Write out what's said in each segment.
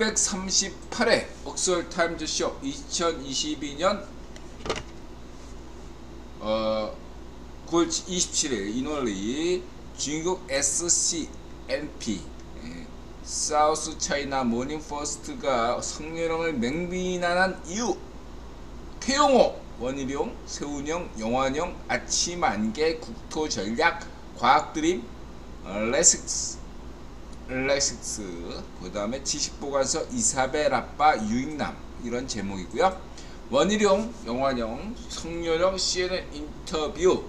638회 옥스월 타임즈쇼 2022년 9월 27일 이놀리 중국 SCNP 사우스 차이나 모닝 퍼스트가 성렬형을 맹비난한 이유. 태용호, 원희룡, 세운형, 영환형, 아침안개, 국토전략, 과학드림, 레식스, 그 다음에 지식보관서 이사벨 아빠 유익남, 이런 제목이고요. 원희룡, 영환형, 성렬형, CNN 인터뷰,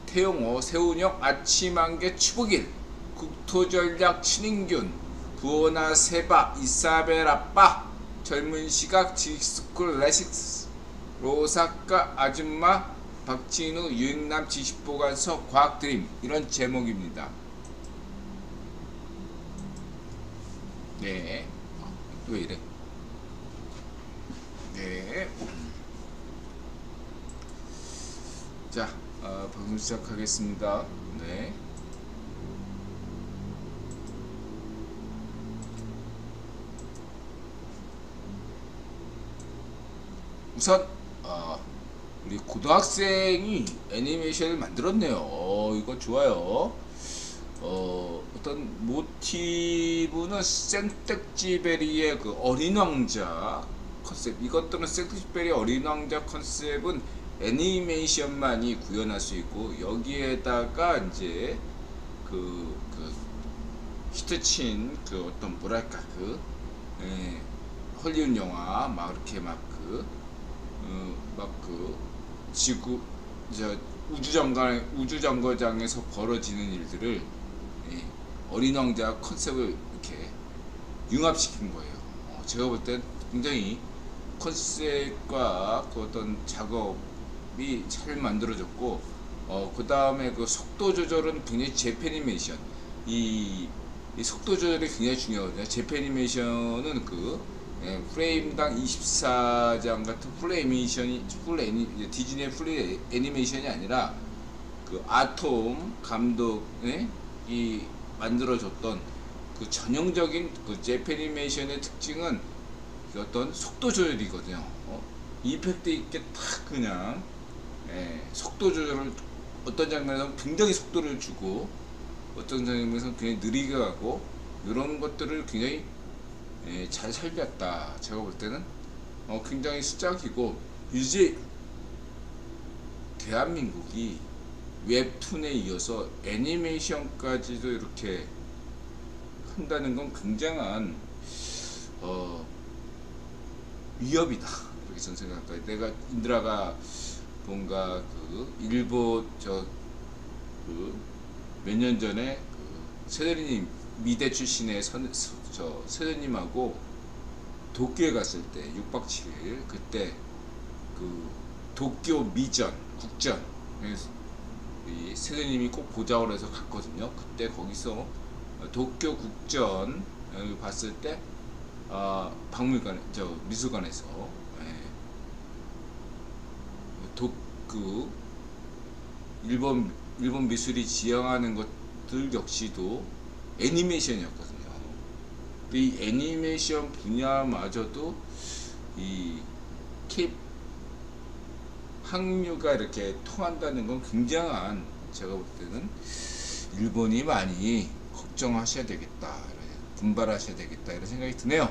태용호, 세운형, 아침안개, 추복일, 국토전략, 친인균, 부호나 세바, 이사벨 아빠, 젊은 시각, 지식스쿨, 레식스, 로사카 아줌마, 박진우, 유익남, 지식보관서, 과학드림, 이런 제목입니다. 네. 왜 이래? 네. 자, 방송 시작하겠습니다. 네. 우선 우리 고등학생이 애니메이션을 만들었네요. 이거 좋아요. 어떤 모티브는 생텍쥐베리의 그 어린 왕자 컨셉. 이것들은 생텍쥐베리 어린 왕자 컨셉은 애니메이션만이 구현할 수 있고, 여기에다가 이제 그 히트친 그 어떤 뭐랄까 헐리우드 영화 막 이렇게 지구 우주정거장에서 벌어지는 일들을 어린 왕자 컨셉을 이렇게 융합시킨 거예요. 제가 볼 땐 굉장히 컨셉과 그 어떤 작업이 잘 만들어졌고, 그 다음에 그 속도 조절은 굉장히 재패니메이션, 이 속도 조절이 굉장히 중요하거든요. 재패니메이션은 프레임당 24장 같은 디즈니의 풀 애니메이션이 아니라 그 아톰 감독이 만들어줬던 그 전형적인 그 재패니메이션의 특징은 그 어떤 속도 조절이거든요. 이펙트 있게 탁 그냥 속도 조절을, 어떤 장면에서는 굉장히 속도를 주고 어떤 장면에서는 굉장히 느리게 가고, 이런 것들을 굉장히 잘 살렸다. 제가 볼 때는 굉장히 수작이고, 이제 대한민국이 웹툰에 이어서 애니메이션까지도 이렇게 한다는 건 굉장한 위협이다, 이렇게 저는 생각합니다. 내가 인드라가 뭔가 일본 몇 년 전에 세대리님 미대 출신의 세대님하고 도쿄에 갔을 때 6박 7일, 그때 도쿄 미전 국전, 이 세대님이 꼭 보자고 해서 갔거든요. 그때 거기서 도쿄 국전 봤을 때 박물관, 미술관에서 일본 미술이 지향하는 것들 역시도 애니메이션이었거든요. 이 애니메이션 분야마저도 이 항류가 이렇게 통한다는 건 굉장한, 제가 볼 때는 일본이 많이 걱정하셔야 되겠다, 분발하셔야 되겠다, 이런 생각이 드네요.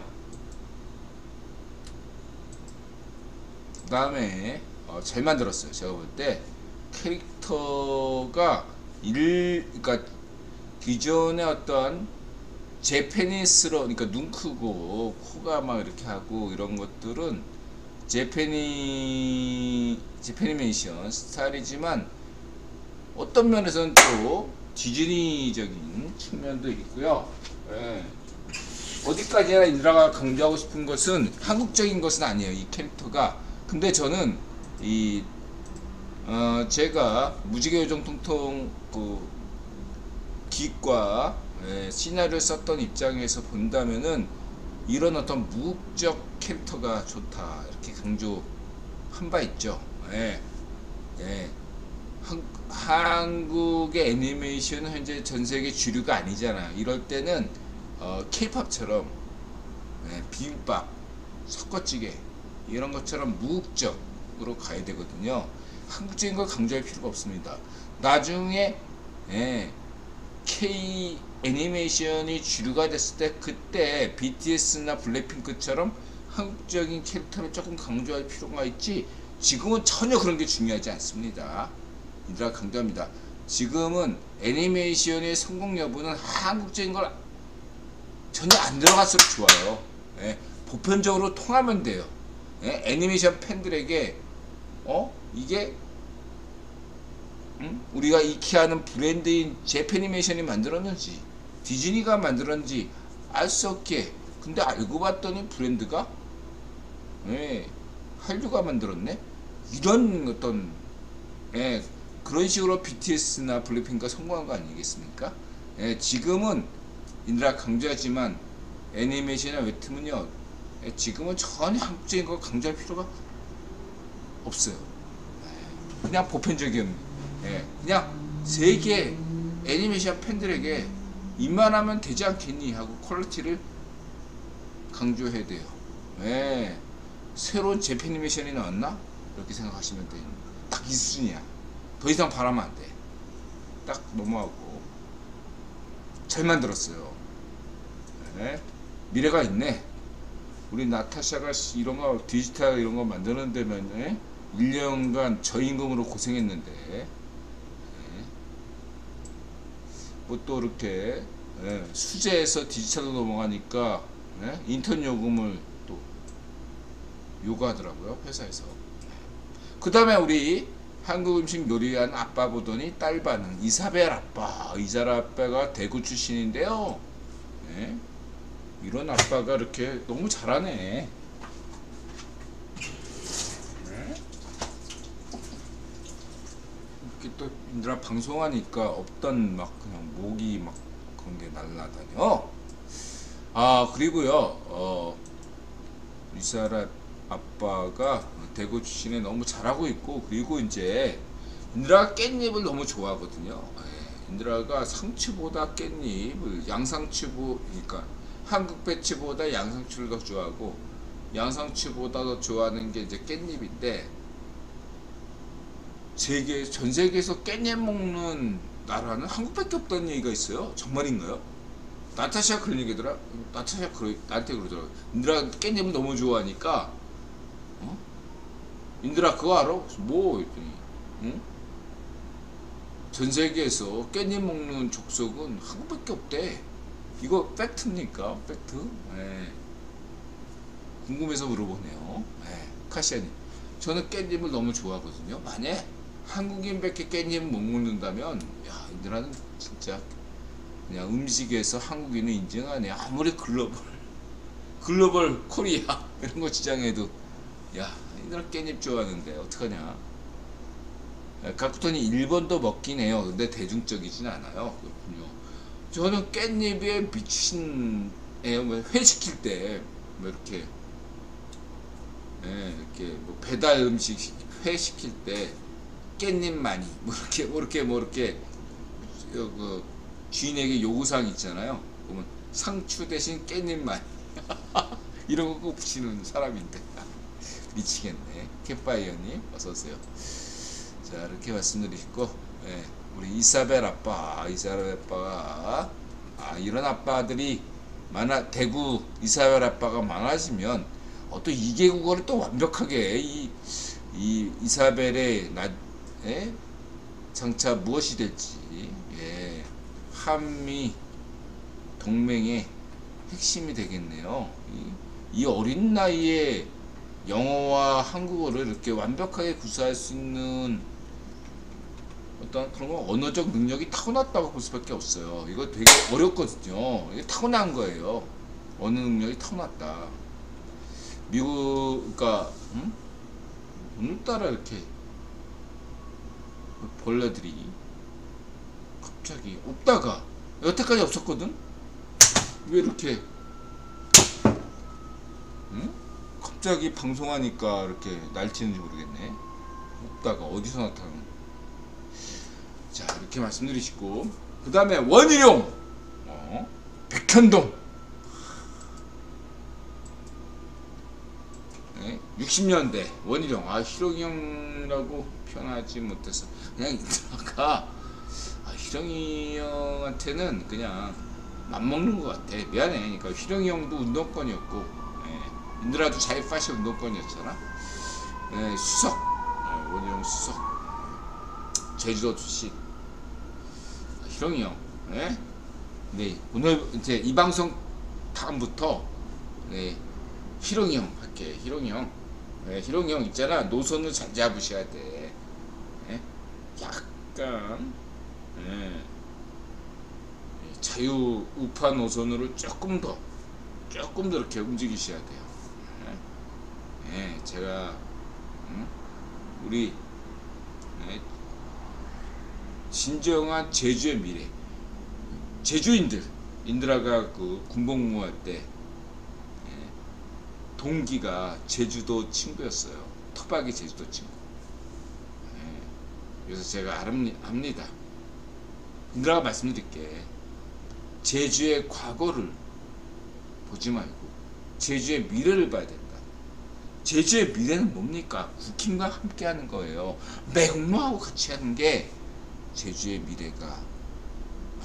그 다음에 잘 만들었어요. 제가 볼 때 캐릭터가 그러니까 기존의 어떤 재패니스러운, 그러니까 눈 크고 코가 막 이렇게 하고 이런 것들은 재패니메이션 스타일이지만, 어떤 면에서는 또 디즈니적인 측면도 있고요. 어디까지나 인드라가 강조하고 싶은 것은 한국적인 것은 아니에요, 이 캐릭터가. 근데 저는 제가 무지개 요정 통통 기획과 시나리오를 썼던 입장에서 본다면은 이런 어떤 무국적 캐릭터가 좋다, 이렇게 강조한 바 있죠. 한국의 애니메이션은 현재 전세계 주류가 아니잖아. 이럴 때는 K-팝처럼 비빔밥, 섞어찌개 이런 것처럼 무국적으로 가야 되거든요. 한국적인 걸 강조할 필요가 없습니다. 나중에 K 애니메이션이 주류가 됐을 때 그때 BTS나 블랙핑크처럼 한국적인 캐릭터를 조금 강조할 필요가 있지, 지금은 전혀 그런 게 중요하지 않습니다. 이들아 강조합니다. 지금은 애니메이션의 성공 여부는 한국적인 걸 전혀 안 들어갈수록 좋아요. 보편적으로 통하면 돼요. 애니메이션 팬들에게 이게 우리가 익히하는 브랜드인 재패니메이션이 만들었는지 디즈니가 만들었는지 알 수 없게, 근데 알고 봤더니 브랜드가 한류가 만들었네, 이런 어떤 그런 식으로 BTS나 블랙핑크가 성공한 거 아니겠습니까? 지금은 인드라 강조하지만 애니메이션이나 웹툰은요, 지금은 전혀 한국적인 걸 강조할 필요가 없어요. 그냥 보편적인, 그냥 세계 애니메이션 팬들에게 입만하면 되지 않겠니 하고 퀄리티를 강조해야 돼요. 새로운 재패니메이션이 나왔나? 이렇게 생각하시면 돼요. 딱 이 수준이야. 더 이상 바라면 안 돼. 딱 넘어가고 잘 만들었어요. 미래가 있네. 우리 나타샤가 이런 거 디지털 이런 거 만드는 데면 1년간 저임금으로 고생했는데 뭐 또 이렇게 수제에서 디지털로 넘어가니까 인턴 요금을 또 요구하더라고요, 회사에서. 그 다음에 우리 한국 음식 요리한 아빠 보더니 딸 반응. 이사벨 아빠. 이사벨 아빠가 대구 출신인데요. 이런 아빠가 이렇게 너무 잘하네. 이렇게 또 인들아 방송하니까 없던 막 그냥 목이 막 그런 게 날라다녀. 그리고요, 이사벨 아빠가 대구 출신에 너무 잘하고 있고, 그리고 이제 인드라가 깻잎을 너무 좋아하거든요. 인드라가 상추보다 깻잎을, 양상추보, 그러니까 한국 배추보다 양상추를 더 좋아하고, 양상추보다 더 좋아하는 게 이제 깻잎인데, 전 세계에서 깻잎 먹는 나라는 한국밖에 없다는 얘기가 있어요. 정말인가요? 나타샤가 그런 얘기더라. 나타샤가 나한테 그러더라고. 인드라 깻잎을 너무 좋아하니까, 인드라 그거 알아? 뭐 했더니, 전 세계에서 깻잎 먹는 족속은 한국밖에 없대. 이거 팩트입니까? 팩트? 궁금해서 물어보네요. 카시아님, 저는 깻잎을 너무 좋아하거든요. 만약 한국인밖에 깻잎 못 먹는다면, 야, 인드라는 진짜 그냥 음식에서 한국인을 인정하네. 아무리 글로벌 코리아 이런 거 지정해도, 야, 인드라 깻잎 좋아하는데 어떡하냐. 가쿠토니 일본도 먹긴 해요. 근데 대중적이진 않아요. 그렇군요. 저는 깻잎에 미친, 회 시킬 때 뭐 이렇게 이렇게 뭐 배달 음식 회 시킬 때 깻잎 많이 뭐 이렇게 그 주인에게 요구사항 있잖아요. 그러면 상추 대신 깻잎 많이 이런 거 꼭 붙이는 사람인데 미치겠네. 캠파이어님 어서오세요. 자, 이렇게 말씀드리고, 우리 이사벨 아빠가 이런 아빠들이 대구 이사벨 아빠가 많아지면 또 2개국어를 또 완벽하게 이 이사벨의 장차 무엇이 될지, 한미 동맹의 핵심이 되겠네요. 이 어린 나이에 영어와 한국어를 이렇게 완벽하게 구사할 수 있는 어떤 그런 거, 언어적 능력이 타고났다고 볼 수밖에 없어요. 이거 되게 어렵거든요. 이게 타고난 거예요. 언어 능력이 타고났다. 그러니까 오늘따라 이렇게 벌레들이 갑자기 없다가 여태까지 없었거든. 왜 이렇게 갑자기 방송하니까 이렇게 날치는지 모르겠네. 없다가 어디서 나타나는. 자, 이렇게 말씀드리시고, 그 다음에 원희룡, 백현동. 60년대 원희룡, 희룡이 형이라고 표현하지 못해서 그냥 인드라가 희룡이 형한테는 그냥 맘먹는 것 같아. 미안해. 그러니까 희룡이 형도 운동권이었고, 인드라도 자이파시 운동권이었잖아. 수석, 원희룡 수석, 제주도 출신 희룡이 형. 네, 오늘 이제 이 방송 다음부터 희룡이 형 할게. 희룡이 형. 희룡이 형 있잖아. 노선을 잘 잡으셔야 돼. 약간 자유 우파 노선으로 조금 더 이렇게 움직이셔야 돼요. 제가 우리 진정한 제주의 미래, 제주인들, 인드라가 그 군복무할 때 동기가 제주도 친구였어요. 토박이 제주도 친구. 그래서 제가 압니다. 인드라가 말씀드릴게. 제주의 과거를 보지 말고 제주의 미래를 봐야 된다. 제주의 미래는 뭡니까? 국힘과 함께 하는 거예요. 맥노하고 같이 하는 게 제주의 미래가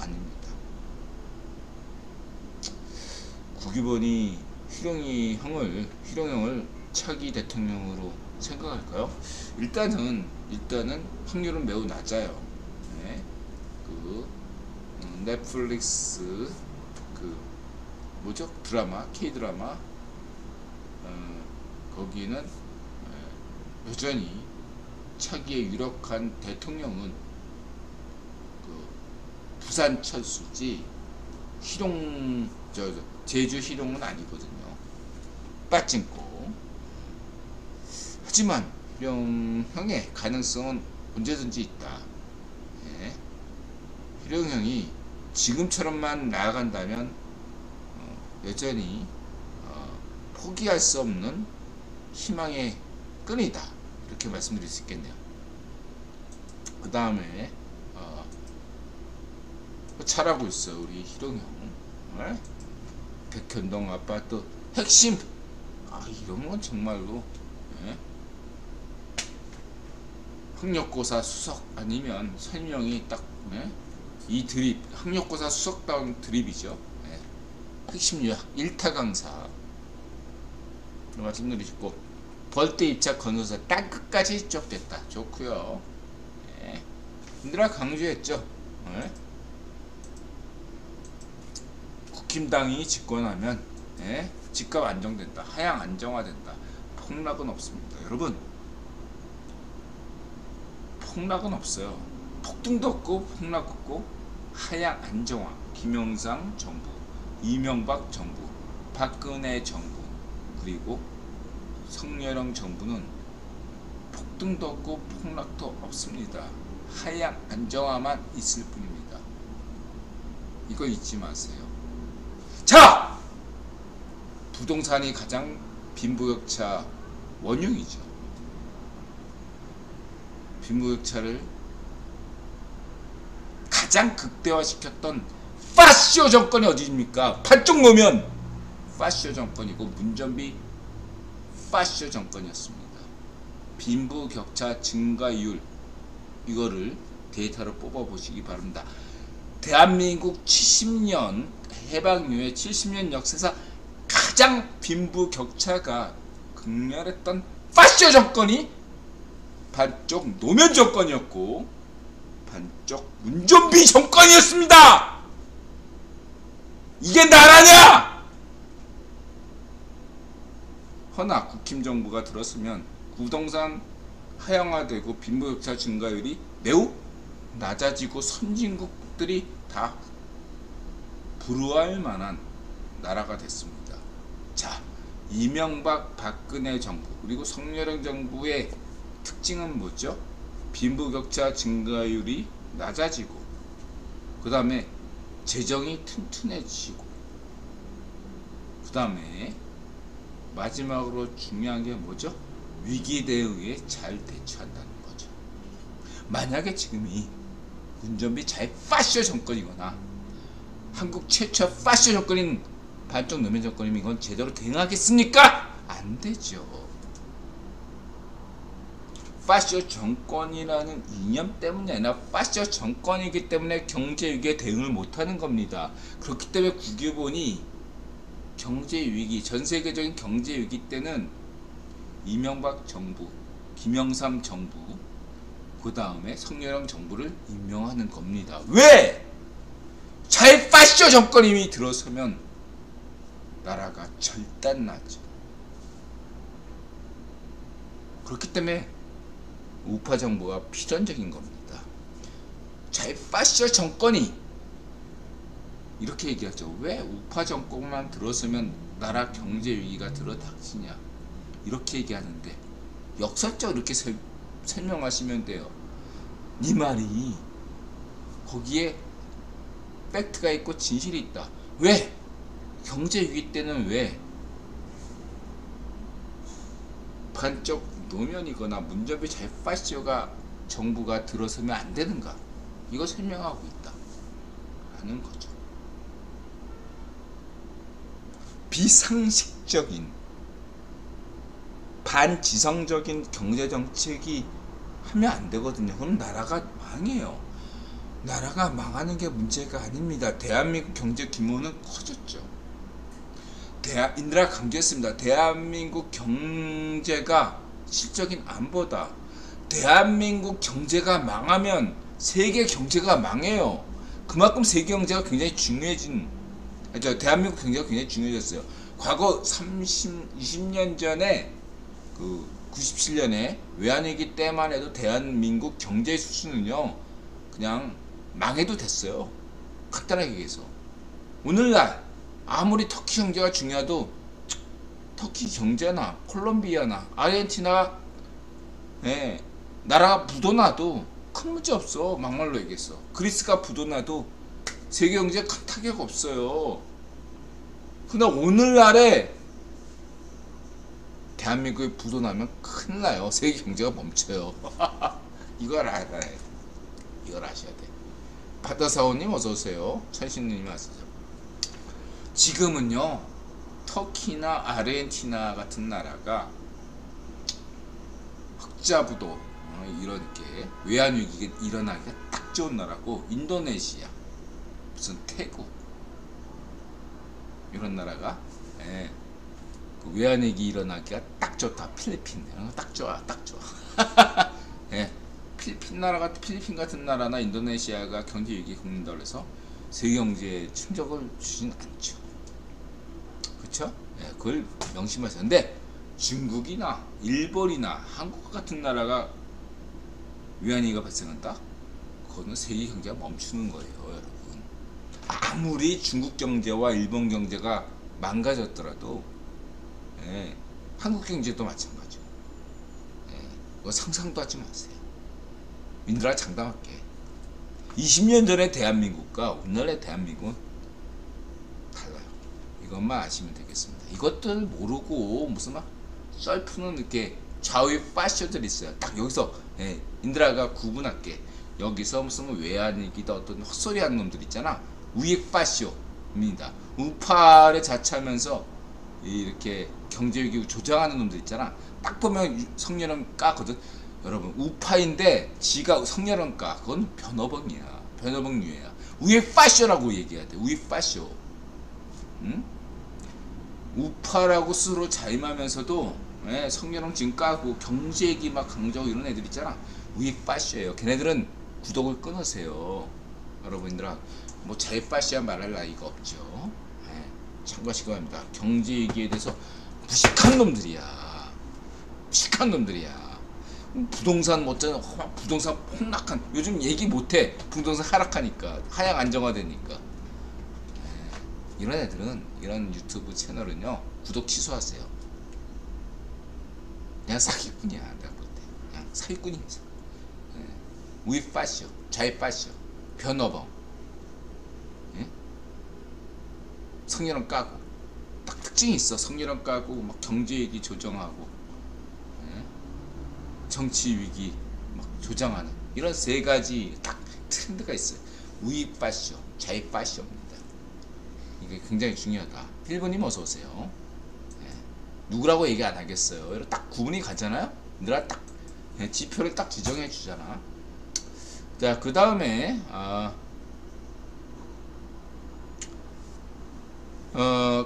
아닙니다. 국유본이 희룡이 형을 차기 대통령으로 생각할까요? 일단은 확률은 매우 낮아요. 그 넷플릭스 그 뭐죠? 드라마, K-드라마 거기는 여전히 차기의 유력한 대통령은 그 부산 철수지 제주 희룡은 아니거든요. 빠찡고. 하지만 희룡형의 가능성은 언제든지 있다. 희룡형이 지금처럼만 나아간다면 여전히 포기할 수 없는 희망의 끈이다. 이렇게 말씀드릴 수 있겠네요. 그 다음에 잘하고 있어요. 우리 희룡형. 백현동 아파트 핵심. 이런 건 정말로 학력고사 수석 아니면 설명이 딱 이 드립, 학력고사 수석다운 드립이죠. 핵심 요약 1타 강사 말씀드리셨고, 벌떼 입찰 건설사 땅 끝까지 쭉 됐다. 좋고요. 인드라 강조했죠. 국힘당이 집권하면 집값 안정된다. 하향 안정화된다. 폭락은 없습니다. 여러분, 폭락은 없어요. 폭등도 없고 폭락 없고 하향 안정화. 김영삼 정부, 이명박 정부, 박근혜 정부, 그리고 성렬영 정부는 폭등도 없고 폭락도 없습니다. 하향 안정화만 있을 뿐입니다. 이거 잊지 마세요. 자! 부동산이 가장 빈부격차 원흉이죠. 빈부격차를 가장 극대화시켰던 파쇼 정권이 어디입니까? 반쪽 놓으면 파쇼 정권이고, 문전비 파쇼 정권이었습니다. 빈부격차 증가율, 이거를 데이터로 뽑아보시기 바랍니다. 대한민국 70년 해방 이후에 70년 역사에서 가장 빈부격차가 극렬했던 파쇼 정권이 반쪽 노면 정권이었고, 반쪽 문전비 정권이었습니다. 이게 나라냐? 허나 국힘 정부가 들었으면 부동산 하향화되고 빈부격차 증가율이 매우 낮아지고 선진국들이 다 부러워할 만한 나라가 됐습니다. 자, 이명박 박근혜 정부 그리고 성렬영 정부의 특징은 뭐죠? 빈부격차 증가율이 낮아지고, 그 다음에 재정이 튼튼해지고, 그 다음에 마지막으로 중요한 게 뭐죠? 위기 대응에 잘 대처한다는 거죠. 만약에 지금이 운전비 잘 파쇼 정권이거나 한국 최초 파쇼 정권인 반쪽 노면 정권이면 이건 제대로 대응하겠습니까? 안 되죠. 파쇼 정권이라는 이념 때문이 아니라 파쇼 정권이기 때문에 경제 위기에 대응을 못하는 겁니다. 그렇기 때문에 국유본이 경제 위기, 전 세계적인 경제 위기 때는 이명박 정부, 김영삼 정부, 그 다음에 성렬형 정부를 임명하는 겁니다. 왜? 잘 파쇼 정권이 들어서면 나라가 절단나죠. 그렇기 때문에 우파 정부가 필연적인 겁니다. 잘 파쇼 정권이 이렇게 얘기하죠. 왜 우파 정권만 들어서면 나라 경제 위기가 들어닥치냐, 이렇게 얘기하는데 역설적으로 이렇게 설명하시면 돼요. 네 말이 거기에 팩트가 있고 진실이 있다. 왜? 경제 위기 때는 왜 반쪽 노면이거나 문재인 잘 파쇼가 정부가 들어서면 안 되는가? 이거 설명하고 있다 하는 거죠. 비상식적인 반지성적인 경제정책이 하면 안 되거든요. 그럼 나라가 망해요. 나라가 망하는 게 문제가 아닙니다. 대한민국 경제 규모는 커졌죠. 인드라 강조했습니다. 대한민국 경제가 실적인 안보다. 대한민국 경제가 망하면 세계 경제가 망해요. 그만큼 세계 경제가 굉장히 중요해진, 대한민국 경제가 굉장히 중요해졌어요. 과거 20년 전에 그 97년에 외환위기 때만 해도 대한민국 경제 수준은요 그냥 망해도 됐어요. 간단하게 얘기해서. 오늘날 아무리 터키 경제가 중요해도 터키 경제나 콜롬비아나 아르헨티나 나라가 부도나도 큰 문제 없어. 막말로 얘기했어. 그리스가 부도나도 세계 경제에 큰 타격 없어요. 그러나 오늘날에 대한민국이 부도나면 큰일 나요. 세계 경제가 멈춰요. 이걸 알아야 돼. 이걸 아셔야 돼. 바다사원님 어서오세요. 천신님 아시죠? 지금은요 터키나 아르헨티나 같은 나라가 흑자부도 이렇게 외환위기가 일어나기가 딱 좋은 나라고, 인도네시아, 무슨 태국 이런 나라가 그 외환위기 일어나기가 딱 좋다. 필리핀 딱 좋아, 딱 좋아. 필리핀 같은 나라나 인도네시아가 경제 위기에 겪는다고 해서 세계 경제에 충격을 주진 않죠. 그렇죠? 그걸 명심하세요. 근데 중국이나 일본이나 한국 같은 나라가 외환위기가 발생한다? 그거는 세계 경제가 멈추는 거예요, 여러분. 아무리 중국 경제와 일본 경제가 망가졌더라도 한국 경제도 마찬가지고. 그거 상상도 하지 마세요. 민들아 장담할게. 20년 전에 대한민국과 오늘의 대한민국은 달라요. 이것만 아시면 되겠습니다. 이것들 모르고 무슨 막 썰푸는 이렇게 좌우에 파쇼들이 있어요. 딱 여기서 인드라가 구분할게. 여기서 무슨 외환위기다 어떤 헛소리 하는 놈들 있잖아. 우익 파쇼입니다. 우파를 자처하면서 이렇게 경제위기 조장하는 놈들 있잖아. 딱 보면 성렬은 까거든. 여러분 우파인데 지가 성렬은 까. 그건 변어벙이야. 변어벙 유해야. 우익 파쇼라고 얘기해야 돼. 우익 파쇼. 응? 우파라고 스스로 자임하면서도 성렬은 지금 까고 경제얘기 막 강조하고 이런 애들 있잖아. 우익 파쇼예요. 걔네들은 구독을 끊으세요. 여러분들아 뭐 자유파쇼야 말할 나이가 없죠. 참고하시기 바랍니다. 경제 얘기에 대해서 무식한 놈들이야. 무식한 놈들이야. 부동산 못잖아. 부동산 폭락한. 요즘 얘기 못해. 부동산 하락하니까. 하향 안정화되니까. 이런 애들은 이런 유튜브 채널은요 구독 취소하세요. 그냥 사기꾼이야. 내가 볼 때. 그냥 사기꾼이야. 우익 파쇼, 자유 파쇼, 변어벙. 성렬은 까고 딱 특징이 있어. 성렬은 까고 막 경제 얘기 조정하고 정치 위기 막 조장하는 이런 세 가지 딱 트렌드가 있어요. 우익 파쇼, 자유 파쇼입니다. 이게 굉장히 중요하다. 1번님 어서 오세요. 누구라고 얘기 안 하겠어요. 딱 구분이 가잖아요. 누가 딱 지표를 딱 지정해 주잖아. 자, 그 다음에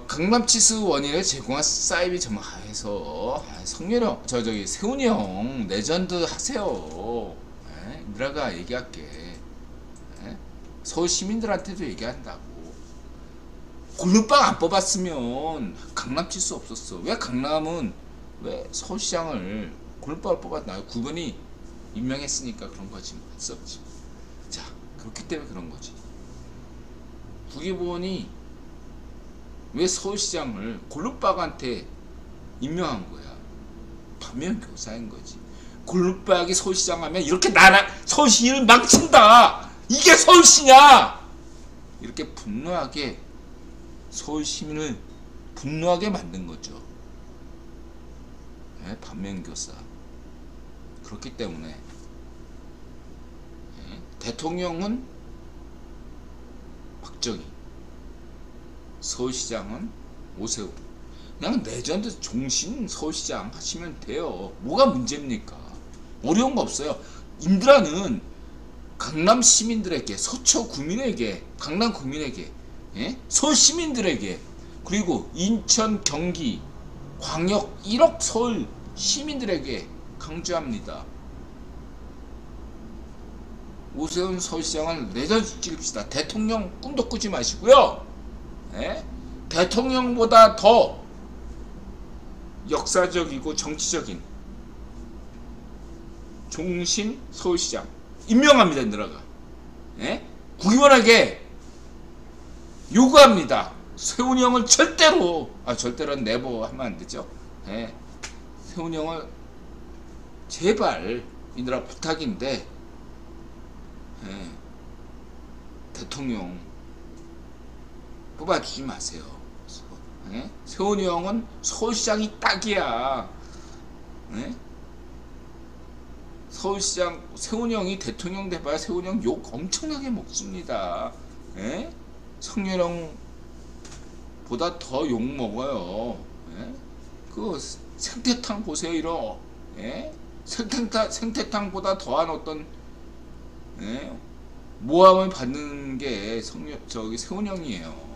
강남치스 원인을 제공한 사이비 전문가에서 성렬형 저기 세훈이 형 레전드 하세요. 인드라가 얘기할게. 서울 시민들한테도 얘기한다고. 골룸빵 안 뽑았으면 강남치스 없었어. 왜 강남은 왜 서울시장을 골룸빵을 뽑았나? 9번이 임명했으니까 그런 거지. 할 수 없지. 자, 그렇기 때문에 그런 거지. 국회의원이 왜 서울시장을 골룸박한테 임명한 거야? 반면교사인 거지. 골룸박이 서울시장 하면 이렇게 서울시를 망친다. 이게 서울시냐? 이렇게 분노하게 서울시민을 분노하게 만든 거죠. 반면교사. 그렇기 때문에 대통령은 박정희, 서울시장은 오세훈. 그냥 레전드 종신 서울시장 하시면 돼요. 뭐가 문제입니까? 어려운 거 없어요. 인드라는 강남 시민들에게, 서초 구민에게, 강남 구민에게, 서울 시민들에게, 그리고 인천, 경기, 광역 1억 서울 시민들에게 강조합니다. 오세훈 서울시장은 레전드 찍읍시다. 대통령 꿈도 꾸지 마시고요. 대통령보다 더 역사적이고 정치적인 종신 서울시장 임명합니다. 인드라가. 국회의원에게 요구합니다. 세훈이 형을 절대로는 내버 하면 안 되죠. 세훈이 형을 제발 인드라 부탁인데 대통령 뽑아주지 마세요. 세훈이 형은 서울시장이 딱이야. 서울시장 세훈이 형이 대통령 돼봐야 세훈이 형 욕 엄청나게 먹습니다. 성렬형 보다 더 욕 먹어요. 그 생태탕 보세요. 이런 생태탕보다 더한 어떤 모함을 받는 게 세훈이 형이에요.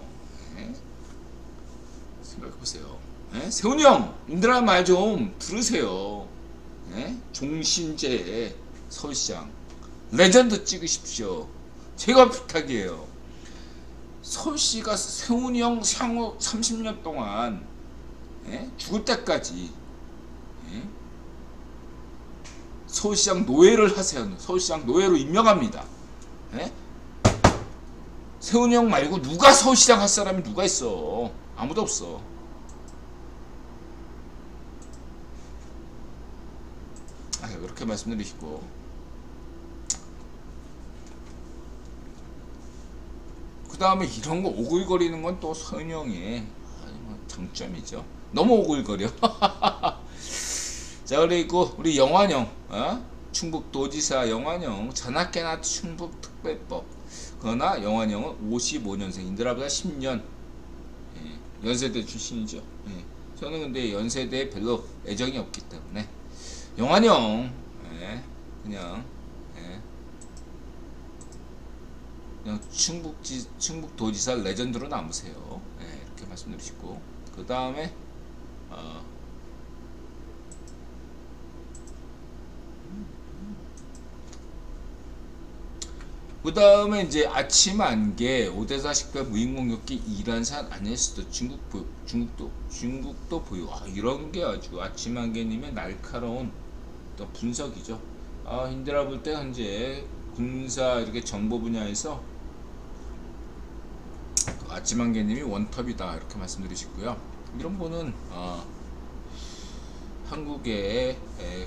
생각해보세요. 세훈이 형, 인드라 말 좀 들으세요. 종신제 서울시장 레전드 찍으십시오. 제가 부탁이에요. 서울시가 세훈이 형 향후 30년 동안 죽을 때까지 서울시장 노예를 하세요. 서울시장 노예로 임명합니다. 세훈이 형 말고 누가 서울시장 할 사람이 누가 있어? 아무도 없어. 그렇게 말씀드리시고, 그 다음에 이런 거 오글거리는 건 또 서훈이 형의 장점이죠. 너무 오글거려. 자, 그리고 우리 영환형, 충북도지사 영환형, 전학개나 충북특별법. 그러나 영환형은 55년생, 인드라보다 10년 연세대 출신이죠. 저는 근데 연세대에 별로 애정이 없기 때문에 영환형 그냥 충북도지사 레전드로 남으세요. 이렇게 말씀드리시고, 그 다음에 그 다음에 이제 아침 안개 5대4 식별 무인공격기 이란산 안에서도 중국도 보유. 이런 게 아주 아침 안개님의 날카로운 또 분석이죠. 인드라 볼 때 현재 군사 이렇게 정보 분야에서 아침 안개님이 원톱이다 이렇게 말씀드리시고요. 이런 거는 한국의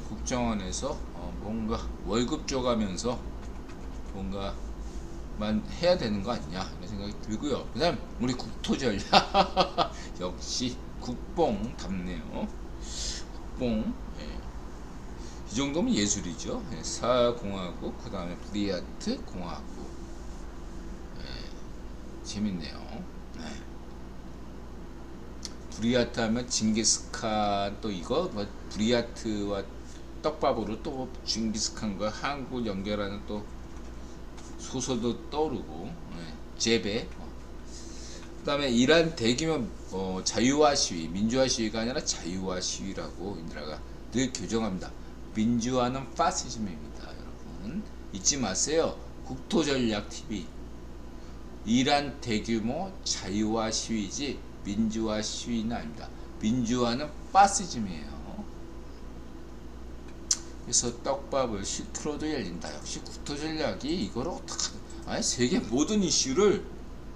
국정원에서 뭔가 월급 줘가면서 뭔가만 해야 되는 거 아니냐 이런 생각이 들고요. 그 다음 우리 국토전략 역시 국뽕답네요. 국뽕, 이 정도면 예술이죠. 사공화국, 그 다음에 브리아트 공화국. 재밌네요. 브리아트 하면 징기스칸, 또 이거 뭐 브리아트와 떡밥으로 또 징기스칸과 한국 연결하는 또 소설도 떠오르고, 제베. 그다음에 이란 대규모 자유화 시위, 민주화 시위가 아니라 자유화 시위라고 인드라가 늘 교정합니다. 민주화는 파시즘입니다, 여러분. 잊지 마세요. 국토전략 TV. 이란 대규모 자유화 시위지 민주화 시위는 아닙니다. 민주화는 파시즘이에요. 그래서 떡밥을 실크로드 열린다. 역시 국토전략이 이걸 어떻게, 아니 세계 모든 이슈를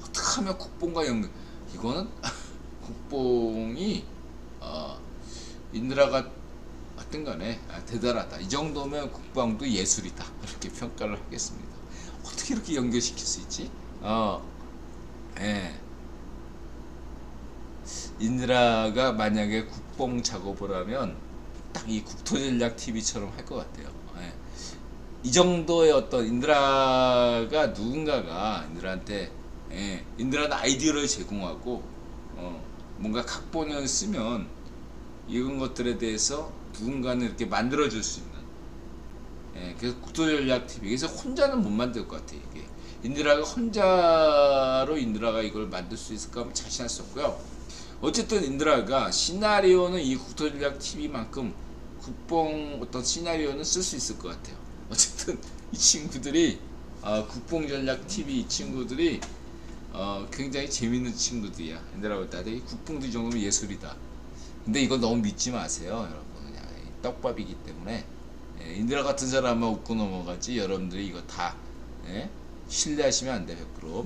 어떻게 하면 국뽕과 연결, 이거는 국뽕이 인드라가 하여튼 간에 대단하다. 이 정도면 국방도 예술이다. 이렇게 평가를 하겠습니다. 어떻게 이렇게 연결시킬 수 있지? 예. 인드라가 만약에 국뽕 작업을 하면 딱 이 국토전략 TV처럼 할 것 같아요. 예. 이 정도의 어떤 인드라가 누군가가 인드라한테, 인드라는 아이디어를 제공하고 뭔가 각본을 쓰면 이런 것들에 대해서 누군가는 이렇게 만들어줄 수 있는, 그래서 국토전략 TV. 그래서 혼자는 못 만들 것 같아요. 이게 인드라가 혼자로 인드라가 이걸 만들 수 있을까 하면 자신할 수 없고요. 어쨌든 인드라가 시나리오는 이 국토전략 TV만큼 국뽕 어떤 시나리오는 쓸 수 있을 것 같아요. 어쨌든 이 친구들이 국뽕전략 TV 이 친구들이 굉장히 재밌는 친구들이야. 인드라가 볼 때 이 국뽕도 이 정도면 예술이다. 근데 이거 너무 믿지 마세요, 여러분. 그냥 떡밥이기 때문에 인드라 같은 사람만 웃고 넘어가지 여러분들이 이거 다 신뢰하시면 안 돼, 100%.